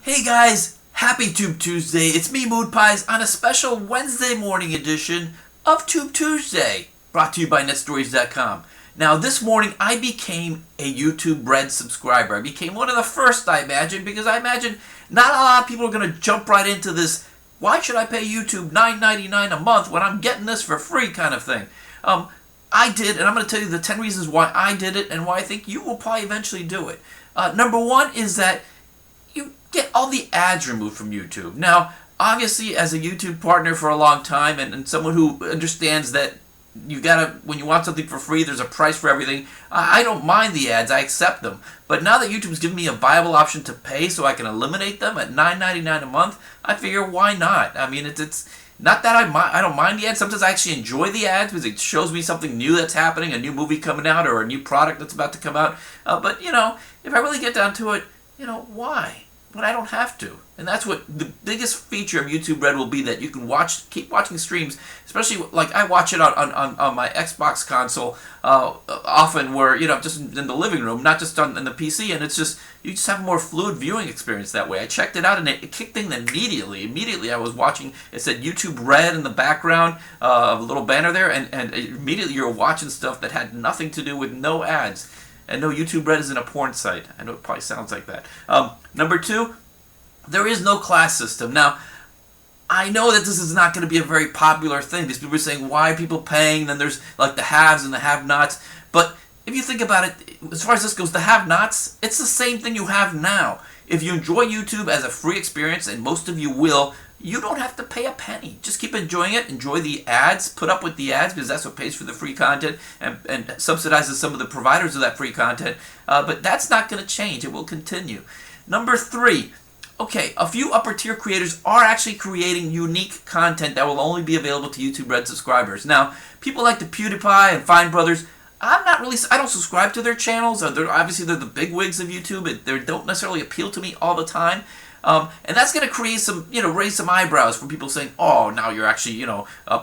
Hey guys, happy Tube Tuesday. It's me, Mood Pies, on a special Wednesday morning edition of Tube Tuesday, brought to you by netstories.com. Now, this morning I became a YouTube Red subscriber. I became one of the first, I imagine, because I imagine not a lot of people are going to jump right into this, why should I pay YouTube $9.99 a month when I'm getting this for free kind of thing. I did, and I'm going to tell you the 10 reasons why I did it and why I think you will probably eventually do it. Number one is that you get all the ads removed from YouTube. Now, obviously, as a YouTube partner for a long time and someone who understands that you gotta, when you want something for free, there's a price for everything. I don't mind the ads, I accept them. But now that YouTube's given me a viable option to pay so I can eliminate them at $9.99 a month, I figure why not? I mean, it's not that I don't mind the ads. Sometimes I actually enjoy the ads because it shows me something new that's happening, a new movie coming out or a new product that's about to come out. But, you know, if I really get down to it, you know, why? But I don't have to. And that's what the biggest feature of YouTube Red will be, that you can keep watching streams, especially like I watch it on my Xbox console often, where, you know, just in the living room, not just in the PC, and it's just, you just have a more fluid viewing experience that way. I checked it out and it kicked in immediately. Immediately I was watching, it said YouTube Red in the background, a little banner there, and immediately you're watching stuff that had nothing to do with no ads. And no, YouTube Red isn't a porn site. I know it probably sounds like that. Number two, there is no class system. Now, I know that this is not going to be a very popular thing. These people are saying, why are people paying? Then there's like the haves and the have-nots. But if you think about it, as far as this goes, the have-nots, it's the same thing you have now. If you enjoy YouTube as a free experience, and most of you will, you don't have to pay a penny. Just keep enjoying it. Enjoy the ads. Put up with the ads because that's what pays for the free content and subsidizes some of the providers of that free content. But that's not going to change. It will continue. Number three, okay, a few upper tier creators are actually creating unique content that will only be available to YouTube Red subscribers. Now, people like the PewDiePie and Fine Brothers, I don't subscribe to their channels. Obviously, they're the big wigs of YouTube. They don't necessarily appeal to me all the time. And that's going to create some, raise some eyebrows from people saying, oh, now you're actually,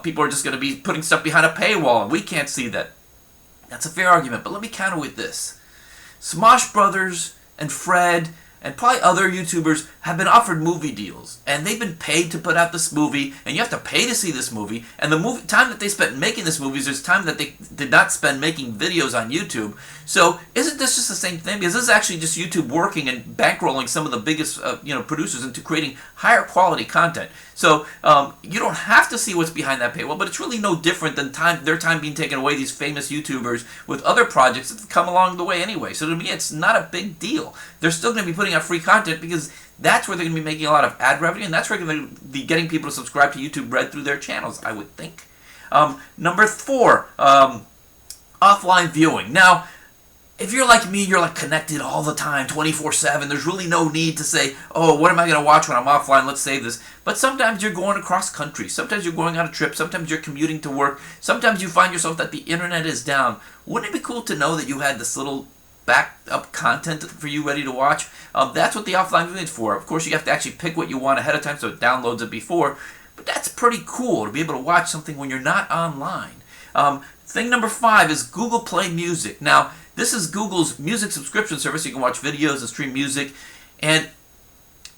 people are just going to be putting stuff behind a paywall and we can't see that. That's a fair argument, but let me counter with this. Smosh Brothers and Fred and probably other YouTubers have been offered movie deals, and they've been paid to put out this movie, and you have to pay to see this movie, and the time that they spent making this movie is time that they did not spend making videos on YouTube. So isn't this just the same thing? Because this is actually just YouTube working and bankrolling some of the biggest producers into creating higher quality content. So you don't have to see what's behind that paywall, but it's really no different than their time being taken away, these famous YouTubers, with other projects that come along the way anyway. So to me, it's not a big deal. They're still going to be putting out free content because that's where they're going to be making a lot of ad revenue, and that's where they're going to be getting people to subscribe to YouTube Red through their channels, I would think. Number four, offline viewing. Now, if you're like me, you're like connected all the time, 24/7. There's really no need to say, oh, what am I going to watch when I'm offline? Let's save this. But sometimes you're going across country. Sometimes you're going on a trip. Sometimes you're commuting to work. Sometimes you find yourself that the internet is down. Wouldn't it be cool to know that you had this little backed up content for you ready to watch? That's what the offline viewing is for. Of course, you have to actually pick what you want ahead of time so it downloads it before. But that's pretty cool to be able to watch something when you're not online. Thing number five is Google Play Music. Now, this is Google's music subscription service. You can watch videos and stream music, and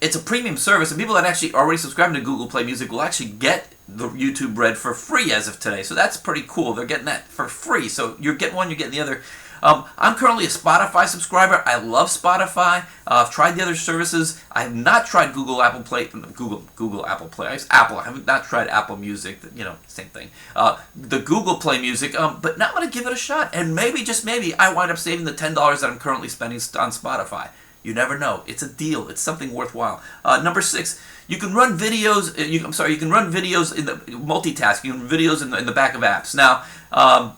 it's a premium service, and people that actually already subscribe to Google Play Music will actually get the YouTube Red for free as of today. So that's pretty cool. They're getting that for free. So you're getting one, you're getting the other. I'm currently a Spotify subscriber. I love Spotify. I've tried the other services. I have not tried Google Apple Play. Google Apple Play. It's Apple. I have not tried Apple Music. Same thing. The Google Play Music. But now I'm going to give it a shot. And maybe, just maybe, I wind up saving the $10 that I'm currently spending on Spotify. You never know. It's a deal. It's something worthwhile. Number six, you can run videos. You can run videos in the multitask. You can run videos in the back of apps. Now,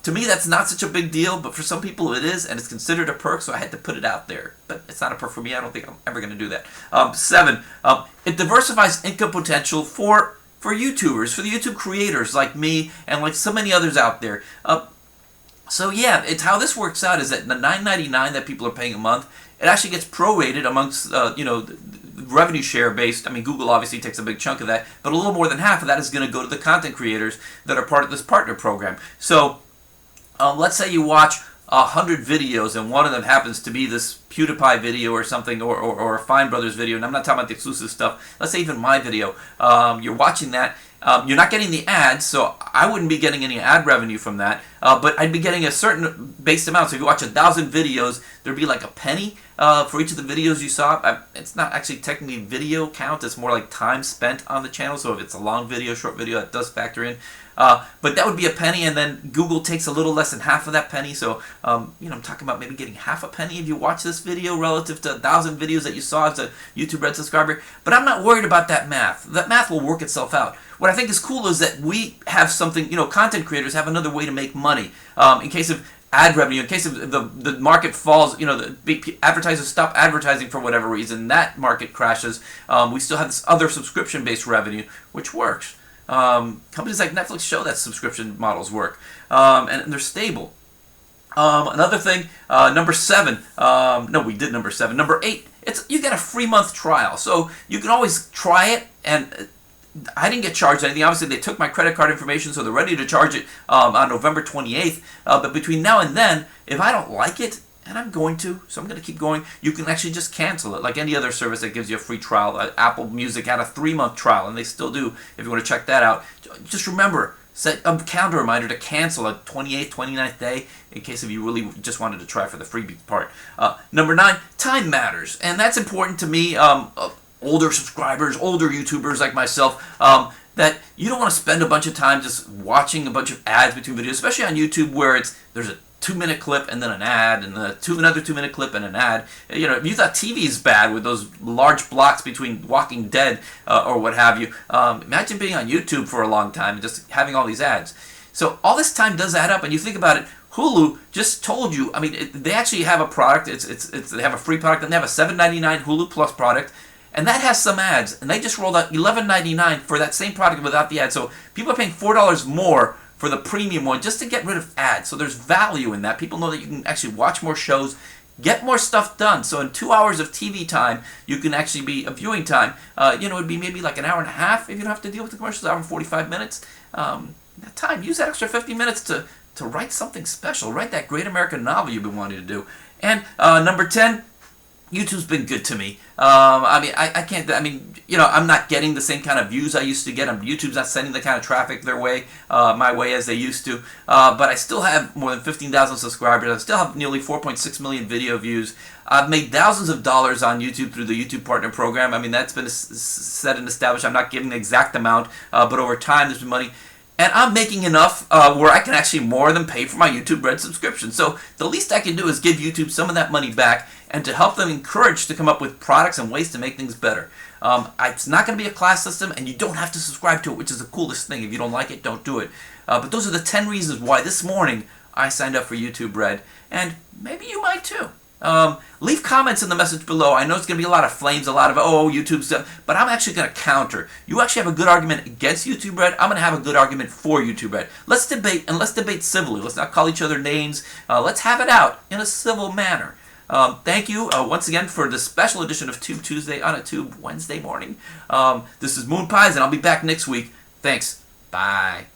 to me, that's not such a big deal, but for some people it is, and it's considered a perk. So I had to put it out there. But it's not a perk for me. I don't think I'm ever going to do that. Seven, it diversifies income potential for YouTubers, for the YouTube creators like me and like so many others out there. So yeah, it's how this works out is that the $9.99 that people are paying a month, it actually gets prorated amongst, revenue share based. I mean, Google obviously takes a big chunk of that, but a little more than half of that is going to go to the content creators that are part of this partner program. So let's say you watch 100 videos and one of them happens to be this PewDiePie video or something, or a Fine Brothers video, and I'm not talking about the exclusive stuff, let's say even my video, you're watching that, you're not getting the ads, so I wouldn't be getting any ad revenue from that, but I'd be getting a certain base amount. So if you watch 1,000 videos, there'd be like a penny for each of the videos you saw. It's not actually technically video count, it's more like time spent on the channel, so if it's a long video, short video, that does factor in. But that would be a penny, and then Google takes a little less than half of that penny. So, I'm talking about maybe getting half a penny if you watch this video relative to 1,000 videos that you saw as a YouTube Red subscriber. But I'm not worried about that math. That math will work itself out. What I think is cool is that we have something, content creators have another way to make money. In case of ad revenue, in case of the market falls, the advertisers stop advertising for whatever reason, that market crashes, we still have this other subscription-based revenue, which works. Companies like Netflix show that subscription models work, and they're stable. Another thing, number 7. No, we did number 7. Number 8. You get a free month trial, so you can always try it. And I didn't get charged anything. Obviously, they took my credit card information, so they're ready to charge it on November 28th. But between now and then, if I don't like it, and I'm going to, so I'm going to keep going, you can actually just cancel it, like any other service that gives you a free trial. Apple Music had a 3-month trial, and they still do, if you want to check that out. Just remember, set a calendar reminder to cancel a 28th, 29th day, in case if you really just wanted to try for the freebie part. Number 9, time matters, and that's important to me. Older subscribers, older YouTubers like myself, that you don't want to spend a bunch of time just watching a bunch of ads between videos, especially on YouTube where there's a 2-minute clip and then an ad, and another 2-minute clip and an ad. If you thought TV is bad with those large blocks between Walking Dead or what have you, imagine being on YouTube for a long time and just having all these ads. So all this time does add up, and you think about it, Hulu just told you, they actually have a product, they have a free product, and they have a $7.99 Hulu Plus product, and that has some ads, and they just rolled out $11.99 for that same product without the ads. So people are paying $4 more for the premium one just to get rid of ads. So there's value in that. People know that you can actually watch more shows, get more stuff done. So in 2 hours of TV time, you can actually be a viewing time. It would be maybe like an hour and a half if you don't have to deal with the commercials, hour and 45 minutes. That time, use that extra 50 minutes to write something special. Write that great American novel you've been wanting to do. And number 10, YouTube's been good to me. I can't, I'm not getting the same kind of views I used to get. YouTube's not sending the kind of traffic my way as they used to. But I still have more than 15,000 subscribers. I still have nearly 4.6 million video views. I've made thousands of dollars on YouTube through the YouTube Partner Program. That's been set and established. I'm not giving the exact amount, but over time there's been money. And I'm making enough where I can actually more than pay for my YouTube Red subscription. So the least I can do is give YouTube some of that money back and to help them encourage to come up with products and ways to make things better. It's not going to be a class system, and you don't have to subscribe to it, which is the coolest thing. If you don't like it, don't do it. But those are the 10 reasons why this morning I signed up for YouTube Red, and maybe you might too. Leave comments in the message below. I know it's going to be a lot of flames, a lot of, YouTube stuff, but I'm actually going to counter. You actually have a good argument against YouTube Red. I'm going to have a good argument for YouTube Red. Let's debate, and let's debate civilly. Let's not call each other names. Let's have it out in a civil manner. Thank you once again for this special edition of Tube Tuesday on a Tube Wednesday morning. This is Moon Pies, and I'll be back next week. Thanks. Bye.